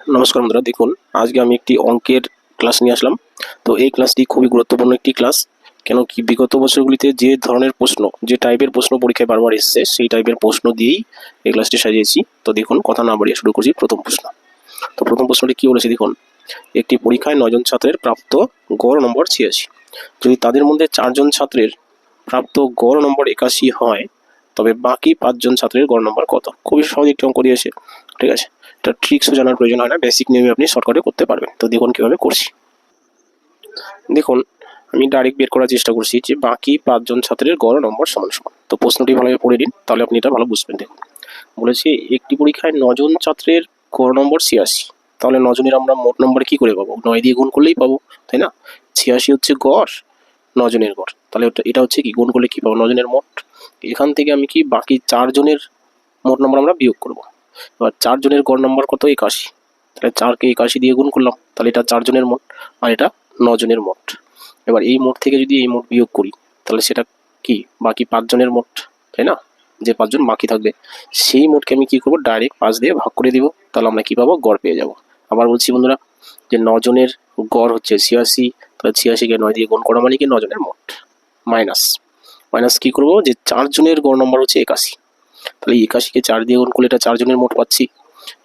নমস্কার বন্ধুরা, দেখুন আজকে আমি একটি অঙ্কের ক্লাস নিয়ে আসলাম। তো এই ক্লাসটি খুবই গুরুত্বপূর্ণ একটি ক্লাস। কেন কি বিগত বছরগুলিতে যে ধরনের প্রশ্ন, যে টাইপের প্রশ্ন পরীক্ষায় বারবার এসছে, সেই টাইপের প্রশ্ন দিয়েই এই ক্লাসটি সাজিয়েছি। তো দেখুন, কথা না বাড়িয়ে শুরু করছি প্রথম প্রশ্ন। তো প্রথম প্রশ্নটি কি বলেছে দেখুন, একটি পরীক্ষায় 9 জন ছাত্রের প্রাপ্ত গড় নম্বর 86। যদি তাদের মধ্যে 4 জন ছাত্রের প্রাপ্ত গড় নম্বর 81 হয়, তবে বাকি 5 জন ছাত্রের গড় নম্বর কত? খুবই সহজ একটি অঙ্ক দিয়েছে, ঠিক আছে। এটা ট্রিক্সও জানার প্রয়োজন হয় না, বেসিক নিয়মে আপনি শর্টকাটে করতে পারবেন। তো দেখুন কিভাবে করছি। দেখুন, আমি ডাইরেক্ট বের করার চেষ্টা করছি যে বাকি 5 জন ছাত্রের গড় নম্বর সমান সমান। তো প্রশ্নটি ভালোভাবে পড়ে নিন, তাহলে আপনি এটা ভালো বুঝবেন। দেখুন বলেছে একটি পরীক্ষায় 9 জন ছাত্রের গড় নম্বর 86। তাহলে 9 জনের আমরা মোট নম্বর কি করে পাবো? 9 দিয়ে গুণ করলেই পাবো, তাই না? 86 হচ্ছে গড়, 9 জনের গড়। তাহলে এটা হচ্ছে কি, গুণ করলে কি পাবো? 9 জনের মোট। এখান থেকে আমি কি বাকি 4 জনের মোট নম্বর আমরা বিয়োগ করব। এবার 4 জনের গড় নম্বর কত? 81। তাহলে 4কে 81 দিয়ে গুণ করলাম, তাহলে এটা 4 জনের মোট, আর এটা 9 জনের মোট। এবার এই মোট থেকে যদি এই মোট বিয়োগ করি, তাহলে সেটা কি বাকি 5 জনের মোট, তাই না? যে 5 জন বাকি থাকবে, সেই মোটকে আমি কি করবো? ডাইরেক্ট 5 দিয়ে ভাগ করে দিব। তাহলে আমরা কি পাবো? গড় পেয়ে যাব। আবার বলছি বন্ধুরা, যে 9 জনের গড় হচ্ছে 86, তাহলে 86কে 9 দিয়ে গুণ করা মানে কি 9 জনের মোট, মাইনাস মাইনাস কি করবো? যে 4 জনের গড় নম্বর হচ্ছে 81। তাহলে 81কে 4 দিয়ে গুণ করলে এটা 4 জনের মোট পাচ্ছি।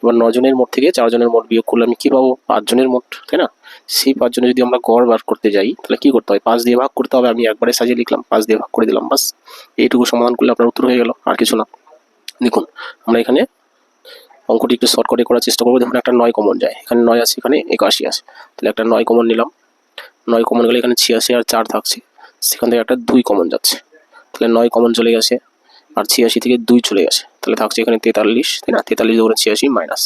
এবার 9 জনের মোট থেকে 4 জনের মোট বিয়োগ করলে আমি কি পাবো? 5 জনের মোট, তাই না? সেই 5 জনে যদি আমরা গড় বার করতে যাই, তাহলে কি করতে হয়? 5 দিয়ে ভাগ করতে হবে। আমি একবারে সাজিয়ে লিখলাম, 5 দিয়ে ভাগ করে দিলাম, বাস। এইটুকু সমাধান করলে আপনার উত্তর হয়ে গেল, আর কিছু না। দেখুন, আমরা এখানে অঙ্কটি একটু শর্টকাটে করার চেষ্টা করবো। দেখুন, একটা 9 কমন যায়, এখানে 9 আছে, এখানে 81 আছে। তাহলে একটা 9 কমন নিলাম। 9 কমন গেলে এখানে 86 আর 4 থাকছে, সেখান থেকে একটা 2 কমন যাচ্ছে। তাহলে 9 কমন চলে গেছে, আর 86 থেকে 2 চলে গেছে, তাহলে থাকছে এখানে 43, তাই না? 43 দুগুণে 86 মাইনাস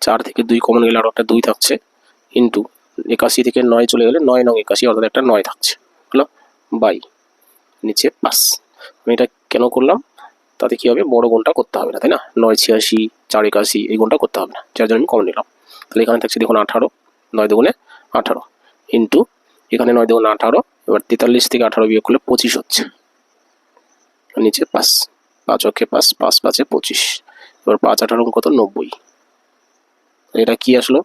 4 থেকে 2 কমন গেলে আরও একটা 2 থাকছে, ইন্টু 81 থেকে 9 চলে গেলে 9 9 81, অর্থাৎ একটা 9 থাকছে, হলো বাই নিচে পাস। আমি এটা কেন করলাম? তাতে কি হবে? বড় গুণটা করতে হবে না, তাই না? 9 86 4 81 এই গুণটা করতে হবে না, যার জন্য আমি কমন নিলাম। তাহলে এখানে থাকছে দেখুন 18, 9 দুগুণে 18, ইন্টু এখানে 9 দুগুণে 18। এবার 43 থেকে 18 বিয়োগ করলে 25 হচ্ছে, নিচে 5, 5 অক্ষে 5, 5 5 25। এবার 5 18 কত? 90। এটা কি আসলো?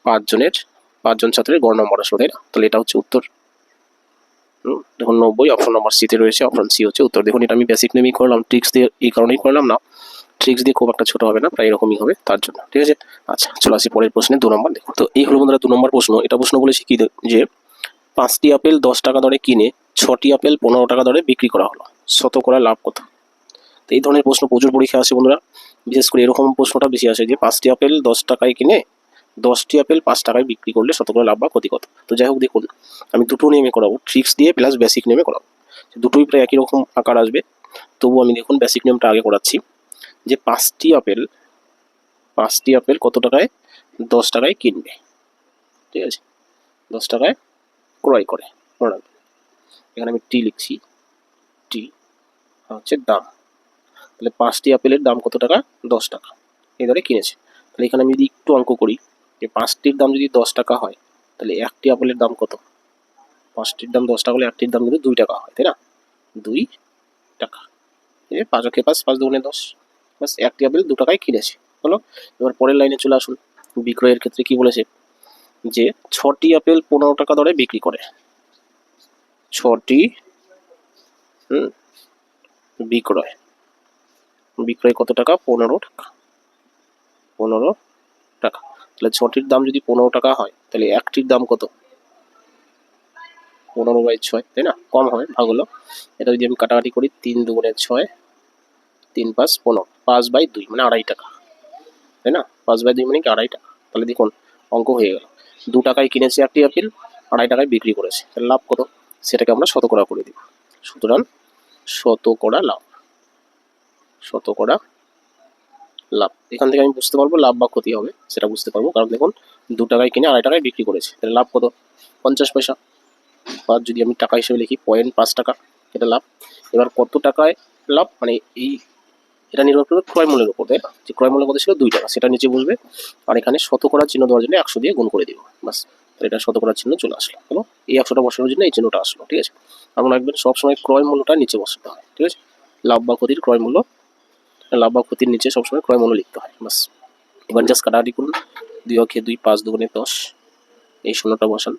5 জন ছাত্রের গড় নম্বর আসলো, তাই না? তাহলে এটা হচ্ছে উত্তর। দেখুন 90 অপশন নম্বর সিতে রয়েছে, অপশন সি হচ্ছে উত্তর। দেখুন, এটা আমি বেসিক নেমেই করলাম, ট্রিক্স দিয়ে এই কারণেই করলাম না। ট্রিক্স দিয়ে খুব একটা ছোট হবে না, প্রায় এরকমই হবে, তার জন্য, ঠিক আছে। আচ্ছা, চলে আসি পরের প্রশ্নে, 2 নম্বর। দেখুন, তো এই হলো বন্ধুরা 2 নম্বর প্রশ্ন। এটা প্রশ্ন বলেছে কি, যে 5টি আপেল 10 টাকা দরে কিনে 6টি আপেল 15 টাকা দরে বিক্রি করা হলো, শতকরা লাভ কত? তো এই ধরনের প্রশ্ন প্রচুর পরীক্ষা আসে বন্ধুরা। বিশেষ করে এরকম প্রশ্নটা বেশি আসে, যে 5টি আপেল 10 টাকায় কিনে 10টি আপেল 5 টাকায় বিক্রি করলে শতকরা লাভ বা ক্ষতি কত? তো যাই হোক, দেখুন আমি দুটো নিয়মে করাবো, ট্রিক্স দিয়ে প্লাস বেসিক নিয়মে করাবো। দুটোই প্রায় একই রকম আকার আসবে, তবু আমি দেখুন বেসিক নিয়মটা আগে করাচ্ছি। যে 5টি আপেল কত টাকায়? 10 টাকায় কিনবে, ঠিক আছে? 10 টাকায় ক্রয় করে, এখানে আমি টি লিখছি, টি হচ্ছে দাম। তাহলে 5টি আপেলের দাম কত টাকা? 10 টাকা, এই দরে কিনেছে। তাহলে এখানে আমি যদি একটু অঙ্ক করি, যে 5টির দাম যদি 10 টাকা হয়, তাহলে একটি আপেলের দাম কত? 5টির দাম 10 টাকা হলে একটির দাম কিন্তু 2 টাকা হয়, তাই না? 2 টাকা। এই 5 অক্ষে 5, 5 দুগুণে 10, বাস একটি আপেল 2 টাকায় কিনেছে, হলো। এবার পরের লাইনে চলে আসুন। বিক্রয়ের ক্ষেত্রে কি বলেছে? যে 6টি আপেল 15 টাকা দরে বিক্রি করে। 6টি বিক্রয় কত টাকা? 15 টাকা, 15 টাকা। তাহলে 6টির দাম যদি 15 টাকা হয়, তাহলে একটির দাম কত? 15/6, তাই না? কম হবে, ভাগ হলো। এটা যদি আমি কাটাকাটি করি, 3 দুগুণে 6, 3 5 15, 5/2 মানে 2.5 টাকা, তাই না? 5/2 মানে কি 2.5 টাকা। তাহলে দেখুন অঙ্ক হয়ে গেল। 2 টাকায় কিনেছে একটি আপেল, 2.5 টাকায় বিক্রি করেছে, তাহলে লাভ কত? সেটাকে আমরা শতকরা করে দিব। সুতরাং শতকরা লাভ, শতকরা লাভ। এখান থেকে আমি বুঝতে পারবো লাভ বা ক্ষতি হবে, সেটা বুঝতে পারবো। কারণ দেখুন 2 টাকায় কিনে 2.5 টাকায় বিক্রি করেছে, তাহলে লাভ কত? 50 পয়সা। বা যদি আমি টাকা হিসেবে লিখি 0.5 টাকা, এটা লাভ। এবার কত টাকায় লাভ, মানে এই এটা নির্ভর করবে ক্রয় মূল্যের উপর, তাই না? যে ক্রয় মূল্য কত ছিল? 2 টাকা, সেটা নিচে বুঝবে। আর এখানে শতকরা চিহ্ন দেওয়ার জন্য 100 দিয়ে গুণ করে দিব, বাস। এটা শতকরা চিহ্ন চলে আসলো, হলো। এই 100টা বসানোর জন্য এই চিহ্নটা আসলো, ঠিক আছে। আমরা রাখবেন সবসময় ক্রয় মূল্যটা নিচে বসাতে হয়, ঠিক আছে। লাভ বা ক্ষতির ক্রয় মূল্য, লাভ বা ক্ষতির নিচে সবসময় ক্রয় মূল্য লিখতে হয়, বাস। এবার জাস্ট কাটাকাটি করুন। 2 অক্ষে 2, 5 দুগুণে 10, এই শূন্যটা বসান।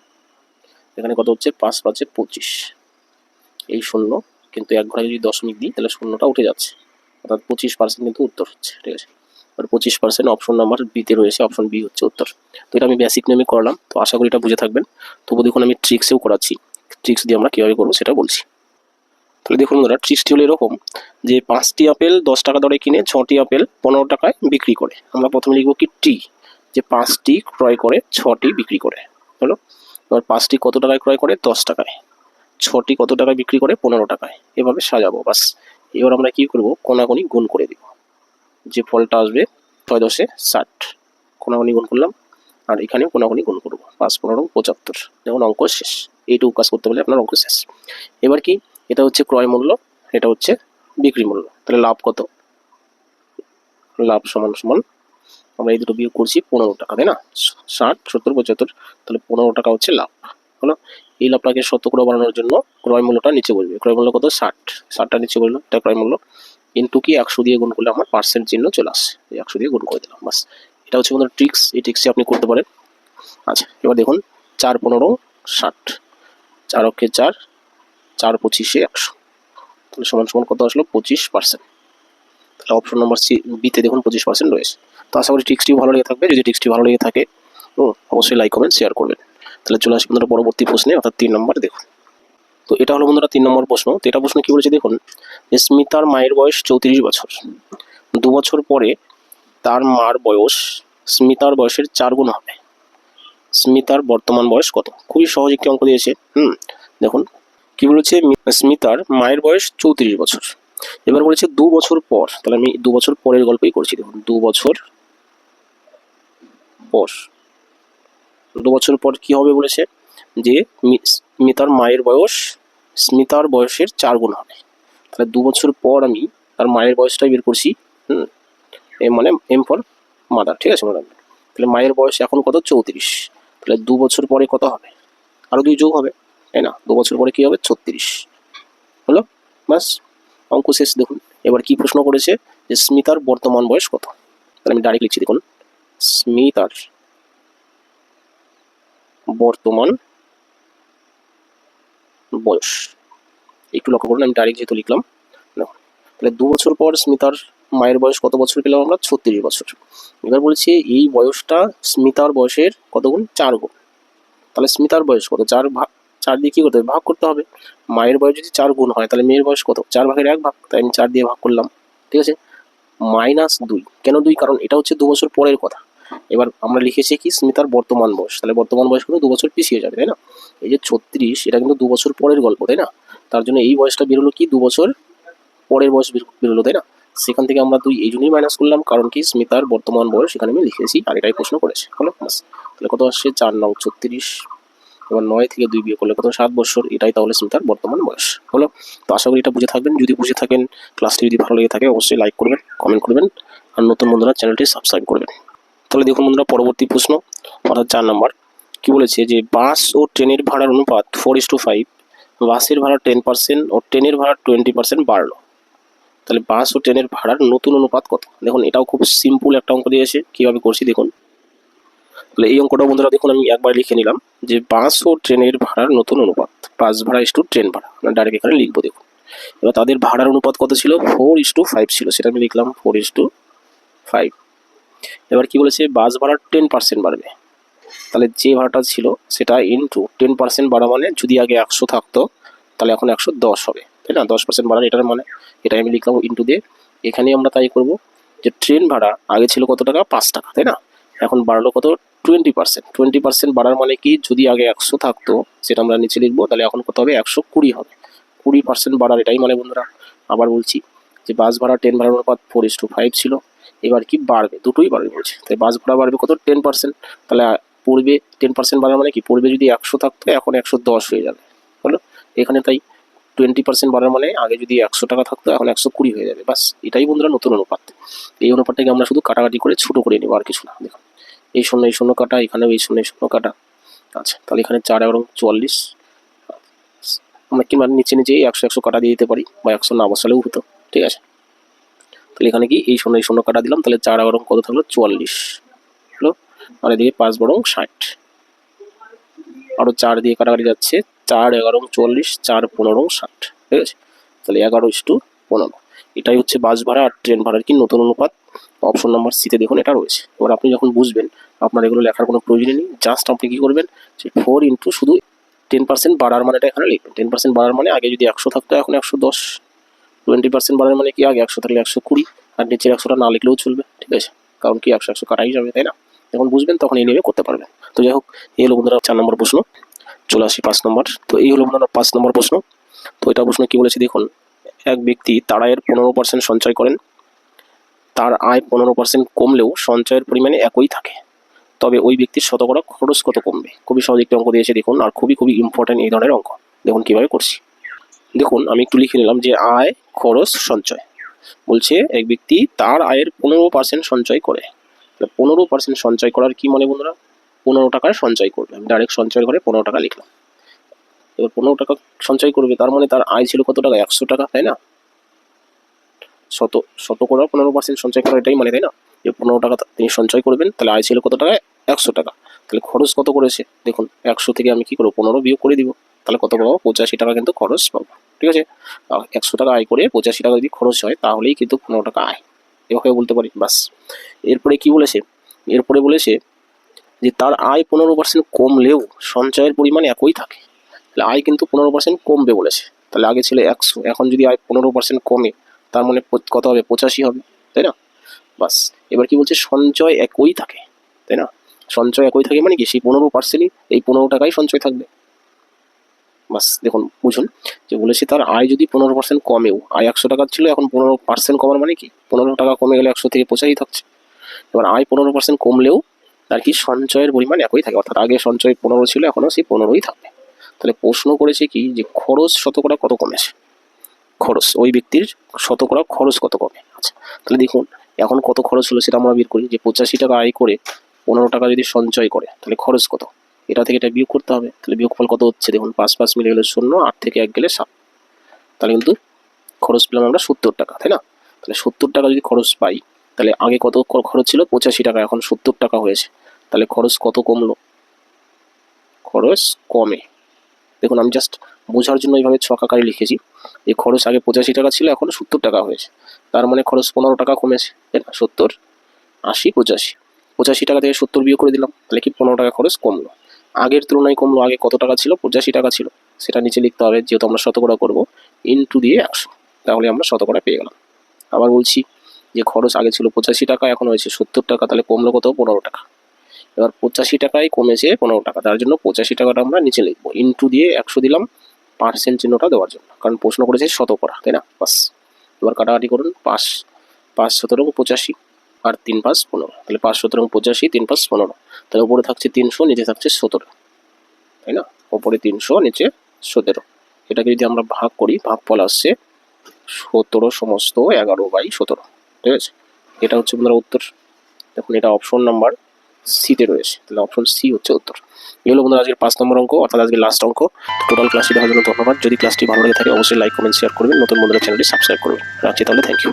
এখানে কত হচ্ছে 5 5 25, এই শূন্য কিন্তু এক ঘরে যদি দশমিক দিই তাহলে শূন্যটা উঠে যাচ্ছে, অর্থাৎ 25% কিন্তু উত্তর হচ্ছে। ঠিক আছে, আর 25% অপশন নাম্বার বিতে রয়েছে, অপশন বি হচ্ছে উত্তর। তো এটা আমি বেসিক নিয়মে করলাম, তো আশা করি এটা বুঝে থাকবেন। তবু দেখুন আমি ট্রিক্সেও করাচ্ছি, ট্রিক্স দিয়ে আমরা কীভাবে করবো সেটা বলছি। তাহলে দেখুন বন্ধুরা, ট্রিক্সটি হলো এরকম যে 5টি আপেল 10 টাকা দরে কিনে 6টি আপেল 15 টাকায় বিক্রি করে। আমরা প্রথমে লিখবো কি টি, যে 5টি ক্রয় করে 6টি বিক্রি করে। হলো, এবার 5টি কত টাকায় ক্রয় করে 10 টাকায়, 6টি কত টাকায় বিক্রি করে 15 টাকায়, এভাবে সাজাবো বাস। এবার আমরা কি করবো, কোনাকুনি গুণ করে দিব, যে ফলটা আসবে 6 10 60, কোনাকুনি গুণ করলাম, আর এখানেও কোনাকুনি গুণ করবো, 5 15 75, যেমন অঙ্ক শেষ। এইটুকু কাজ করতে পারলে আপনার অঙ্ক শেষ। এবার কি, এটা হচ্ছে ক্রয় মূল্য, এটা হচ্ছে বিক্রি মূল্য, তাহলে লাভ কত, লাভ সমান সমান আমরা এই দুটো বিয়োগ করছি 15 টাকা, তাই না, 60 70 75, তাহলে 15 টাকা হচ্ছে লাভ। হলো, এই লাভটাকে শতকরা বাড়ানোর জন্য ক্রয় মূল্যটা নিচে বসবে, ক্রয় মূল্য কত 60টা নিচে বললো, এটা ক্রয় মূল্য, ইন্টু কি 100 দিয়ে গুণ করলে আমার পার্সেন্ট চিহ্ন চলে আসে, 100 দিয়ে গুণ করে দিলাম বাস। এটা হচ্ছে আমাদের ট্রিক্স, এই ট্রিক্সটি আপনি করতে পারেন। আচ্ছা, এবার দেখুন 4 15 60, 4 অক্ষে 4, 4 25 100, তাহলে সমান সমান কত আসলো 25%। তাহলে অপশন নম্বর সি বিতে দেখুন 25% রয়েছে। তো আশা করি ট্রিক্সটি ভালো লেগে থাকবে, যদি ট্রিক্সটি ভালো লেগে থাকে অবশ্যই লাইক কমেন্ট শেয়ার করবেন। তাহলে চলে আসি বন্ধুরা পরবর্তী প্রশ্নে, অর্থাৎ 3 নম্বর দেখুন। তো এটা হলো বন্ধুরা 3 নম্বর প্রশ্ন। তো এটা প্রশ্ন কি বলেছে দেখুন, যে স্মিতার মায়ের বয়স 34 বছর, 2 বছর পরে তার মার বয়স স্মিতার বয়সের 4 গুণ হবে। স্মিতার বর্তমান বয়স কত? খুবই সহজ একটি অঙ্ক দিয়েছে। দেখুন কি বলেছে, স্মিতার মায়ের বয়স 34 বছর, এবার বলেছে 2 বছর পর, তাহলে আমি 2 বছর পরের গল্পই করছি। দেখুন 2 বছর পর, 2 বছর পর কি হবে বলেছে, যে স্মিতার মায়ের বয়স স্মিতার বয়সের 4 গুণ হবে। তাহলে 2 বছর পর আমি তার মায়ের বয়সটাই বের করছি, মানে এম ফর মাদার, ঠিক আছে ম্যাডাম। তাহলে মায়ের বয়স এখন কত 34, তাহলে 2 বছর পরে কত হবে, আরো 2 যোগ হবে, তাই না, 2 বছর পরে কি হবে 36, হলো বাস, অঙ্ক শেষ। দেখুন এবার কি প্রশ্ন করেছে, যে স্মিতার বর্তমান বয়স কত, তাহলে আমি ডাইরেক্ট লিখছি, দেখুন স্মিতার বর্তমান বয়স, একটু লক্ষ্য করুন আমি ডাইরেক্ট যেহেতু লিখলাম। তাহলে 2 বছর পর স্মিতার মায়ের বয়স কত বছর পেলাম আমরা, 36 বছর। এবার বলছি এই বয়সটা স্মিতার বয়সের কত গুণ, 4 গুণ। তাহলে স্মিতার বয়স কত, 4 দিয়ে কি করতে হবে, ভাগ করতে হবে। মায়ের বয়স যদি 4 গুণ হয় তাহলে মেয়ের বয়স কত, 4 ভাগের 1 ভাগ, তাই আমি 4 দিয়ে ভাগ করলাম, ঠিক আছে। -2, কেন 2, কারণ এটা হচ্ছে 2 বছর পরের কথা। এবার আমরা লিখেছি কি স্মিতার বর্তমান বয়স, তাহলে বর্তমান বয়স কিন্তু 2 বছর পিছিয়ে যাবে, তাই না। এই যে 36, এটা কিন্তু 2 বছর পরের গল্প, তাই না। তার জন্য এই বয়সটা বেরোলো কি 2 বছর পরের বয়স বেরোলো, তাই না। সেখান থেকে আমরা 2 এই জন্যই মাইনাস করলাম, কারণ কি স্মিতার বর্তমান বয়স এখানে আমি লিখেছি, আর এটাই প্রশ্ন করেছে, হলো বাস। তাহলে কত আসছে 4 9 36, এবার 9 থেকে 2 বিয়োগ করলে কত 7 বছর, এটাই তাহলে স্মিতার বর্তমান বয়স, হলো। তো আশা করি এটা বুঝে থাকবেন, যদি বুঝে থাকেন ক্লাসটি যদি ভালো লেগে থাকে অবশ্যই লাইক করবেন, কমেন্ট করবেন, আর নতুন বন্ধুরা চ্যানেলটি সাবস্ক্রাইব করবেন। তাহলে দেখুন বন্ধুরা পরবর্তী প্রশ্ন, অর্থাৎ 4 নম্বর, কি বলেছে, যে বাস ও ট্রেনের ভাড়ার অনুপাত 4:5, বাসের ভাড়া 10% ও ট্রেনের ভাড়া 20% বাড়লো, তাহলে বাস ও ট্রেনের ভাড়ার নতুন অনুপাত কত। দেখুন এটাও খুব সিম্পল একটা অঙ্ক দিয়েছে, কিভাবে করছি দেখুন। তাহলে এই অঙ্কটা বন্ধুরা দেখুন আমি একবার লিখে নিলাম, যে বাস ও ট্রেনের ভাড়ার নতুন অনুপাত, বাস ভাড়া ইস টু ট্রেন ভাড়া, আমরা ডাইরেক্ট এখানে লিখবো। দেখুন এবার তাদের ভাড়ার অনুপাত কত ছিল, 4:5 ছিল, সেটা আমি লিখলাম 4:5। এবার কি বলেছে, বাস ভাড়া 10% বাড়বে, তাহলে যে ভাড়াটা ছিল সেটা ইন্টু 10% বাড়া, মানে যদি আগে 100 থাকতো তাহলে এখন 110 হবে, তাই না, 10% বাড়ার এটার মানে, এটা আমি লিখলাম ইন্টু দিয়ে। এখানে আমরা তাই করব, যে ট্রেন ভাড়া আগে ছিল কত টাকা, 5 টাকা, তাই না, এখন বাড়লো কত 20%, 20% বাড়ার মানে কি, যদি আগে 100 থাকতো সেটা আমরা নিচে লিখবো, তাহলে এখন কত হবে 120 হবে, 20% বাড়ার এটাই মানে বন্ধুরা। আবার বলছি যে বাস ভাড়া 10 ভাড়ার অনুপাত 4:5 ছিল, এবার কি বাড়বে, দুটোই বাড়বে বলছে, তাই বাস ভাড়া বাড়বে কত 10%, তাহলে পূর্বে 10% বাড়ার মানে কি, পূর্বে যদি 100 থাকতো এখন 110 হয়ে যাবে, হলো। এখানে তাই 20% বাড়ার মানে আগে যদি 100 টাকা থাকতো এখন 120 হয়ে যাবে, বাস এটাই বন্ধুরা নতুন অনুপাত। এই অনুপাতটাকে আমরা শুধু কাটাকাটি করে ছোট করে নেবো, আর কিছু না। দেখুন এই শূন্য কাটা, এখানেও এই শূন্য কাটা, আচ্ছা তাহলে এখানে 4 এবং 44, আমরা কিংবা নিচে 100 কাটা দিয়ে দিতে পারি, বা 100 না বসালেও হতো, ঠিক আছে। তাহলে এখানে কি এই শূন্য কাটা দিলাম, তাহলে 4 এবং কত থাকলো 44, হলো। আর এদিকে 5 বরং 60, আরও 4 দিয়ে কাটাকাটি যাচ্ছে, 4 11 40, 4 15 60, ঠিক আছে। তাহলে 11:15, এটাই হচ্ছে বাস ভাড়া আর ট্রেন ভাড়ার কি নতুন অনুপাত। অপশন নাম্বার সিতে দেখুন এটা রয়েছে। এবার আপনি যখন বুঝবেন আপনার এগুলো লেখার কোনো প্রয়োজনই নেই, জাস্ট আপনি কী করবেন, যে 4 ইন্টু শুধু 10% বাড়ার মানেটা এখানে লিখবেন। 10% বাড়ার মানে আগে যদি 100 থাকতো এখন 110, 20% বাড়ার মানে কি আগে 100 থাকলে 120, আর নিচের 100টা না লিখলেও চলবে, ঠিক আছে, কারণ কি 100 কাটাই যাবে, তাই না। যখন বুঝবেন তখন এই নিয়ে করতে পারবেন। তো যাই হোক, এই হলো বন্ধুরা 4 নম্বর প্রশ্ন। চলে আসি 5 নম্বর। তো এই হলো বন্ধুরা 5 নম্বর প্রশ্ন। তো এটা প্রশ্ন কি বলেছে দেখুন, এক ব্যক্তি তার আয়ের 15% সঞ্চয় করেন। তার আয় 15% কমলেও সঞ্চয়ের পরিমাণে একই থাকে, তবে ওই ব্যক্তির শতকরা খরচ কত কমবে। খুবই সহজ একটি অঙ্ক দিয়েছে দেখুন, আর খুবই ইম্পর্টেন্ট এই ধরনের অঙ্ক। দেখুন কীভাবে করছি। দেখুন আমি একটু লিখে নিলাম যে আয়, খরচ, সঞ্চয়। বলছে এক ব্যক্তি তার আয়ের 15% সঞ্চয় করে। 15% সঞ্চয় করার কি মানে বন্ধুরা, 15 টাকার সঞ্চয় করবে। আমি ডাইরেক্ট সঞ্চয় করে 15 টাকা লিখলাম। এবার 15 টাকা সঞ্চয় করবে, তার মানে তার আয় ছিল কত টাকা, 100 টাকা, তাই না। শতকরা 15% সঞ্চয় করা, এটাই মানে, তাই না। যে 15 টাকা তিনি সঞ্চয় করবেন, তাহলে আয় ছিল কত টাকা, 100 টাকা। তাহলে খরচ কত করেছে দেখুন, 100 থেকে আমি কি করবো 15 বিয়োগ করে দিব, তাহলে কত পাবো, 85 টাকা কিন্তু খরচ পাবো, ঠিক আছে। 100 টাকা আয় করে 85 টাকা যদি খরচ হয় তাহলেই কিন্তু 15 টাকা আয়, এভাবে বলতে পারি, বাস। এরপরে কি বলেছে, এরপরে বলেছে যে তার আয় 15% কমলেও সঞ্চয়ের পরিমাণ একই থাকে। তাহলে আয় কিন্তু 15% কমবে বলেছে, তাহলে আগে ছিল 100, এখন যদি আয় 15% কমে তার মানে কত হবে, 85 হবে, তাই না। বাস। এবার কি বলছে, সঞ্চয় একই থাকে, তাই না। সঞ্চয় একই থাকে মানে কি, সেই 15%ই এই 15 টাকাই সঞ্চয় থাকবে। বাস দেখুন বুঝুন, যে বলেছে তার আয় যদি 15% কমেও, আয় 100 টাকা ছিল, এখন 15% কমার মানে কি, 15 টাকা কমে গেলে 100 থেকে 85 থাকছে। এবার আয় 15% কমলেও আর কি সঞ্চয়ের পরিমাণ একই থাকে, অর্থাৎ আগে সঞ্চয় 15 ছিল, এখনও সেই 15ই থাকবে। তাহলে প্রশ্ন করেছে কি, যে খরচ শতকরা কত কমেছে, খরচ ওই ব্যক্তির শতকরা খরচ কত কমে। আচ্ছা তাহলে দেখুন এখন কত খরচ হলো সেটা আমরা বের করি, যে 85 টাকা আয় করে 15 টাকা যদি সঞ্চয় করে তাহলে খরচ কত, এটা থেকে এটা বিয়োগ করতে হবে। তাহলে বিয়োগফল কত হচ্ছে দেখুন, 5 5 মিলে গেলে 0, 8 থেকে 1 গেলে 7, তাহলে কিন্তু খরচ পেলাম আমরা 70 টাকা, তাই না। তাহলে 70 টাকা যদি খরচ পাই, তাহলে আগে কত খরচ ছিল, 85 টাকা, এখন 70 টাকা হয়েছে, তাহলে খরচ কত কমলো, খরচ কমে। দেখুন আমি জাস্ট বোঝার জন্য এইভাবে ছক আকারে লিখেছি, যে খরচ আগে 85 টাকা ছিল, এখন 70 টাকা হয়েছে, তার মানে খরচ 15 টাকা কমেছে, তাই না। 70 80 85, 85 টাকা থেকে 70 বিয়োগ করে দিলাম, তাহলে কি 15 টাকা খরচ কমলো, আগের তুলনায় কমলো। আগে কত টাকা ছিল, 85 টাকা ছিল, সেটা নিচে লিখতে হবে, যেহেতু আমরা শতকরা করবো, ইনটু দিয়ে 100, তাহলে আমরা শতকরা পেয়ে গেলাম। আবার বলছি যে খরচ আগে ছিল 85 টাকা, এখন হয়েছে 70 টাকা, তাহলে কমলো কত, 15 টাকা। এবার 85 টাকায় কমেছে 15 টাকা, তার জন্য 85 টাকাটা আমরা নিচে লিখবো, ইনটু দিয়ে 100 দিলাম, পার্সেন্ট চিহ্নটা দেওয়ার জন্য, কারণ প্রশ্ন করেছে শতকরা, তাই না। বাস এবার কাটাকাটি করুন, 5 5 17 85, আর 3 5 15, তাহলে 5 17 85, 3 5 15, তাহলে উপরে থাকছে 300, নিচে থাকছে 17, তাই না। ওপরে 300, নিচে 17, এটাকে যদি আমরা ভাগ করি, ভাগফল আসছে 17 সমস্ত 11/17, ঠিক আছে। এটা হচ্ছে বন্ধুরা উত্তর। দেখুন এটা অপশন নাম্বার সিতে রয়েছে, তাহলে অপশন সি হচ্ছে উত্তর। এই হলো বন্ধুরা আজকের 5 নম্বর অঙ্ক, অর্থাৎ আজকের লাস্ট অঙ্ক। টোটাল ক্লাসটি দেখার জন্য ধন্যবাদ। যদি ক্লাসটি ভালো লাগে থাকে অবশ্যই লাইক কমেন্ট শেয়ার করবেন, নতুন বন্ধুরা চ্যানেলটি সাবস্ক্রাইব করবেন। রাখছি তাহলে, থ্যাংক ইউ।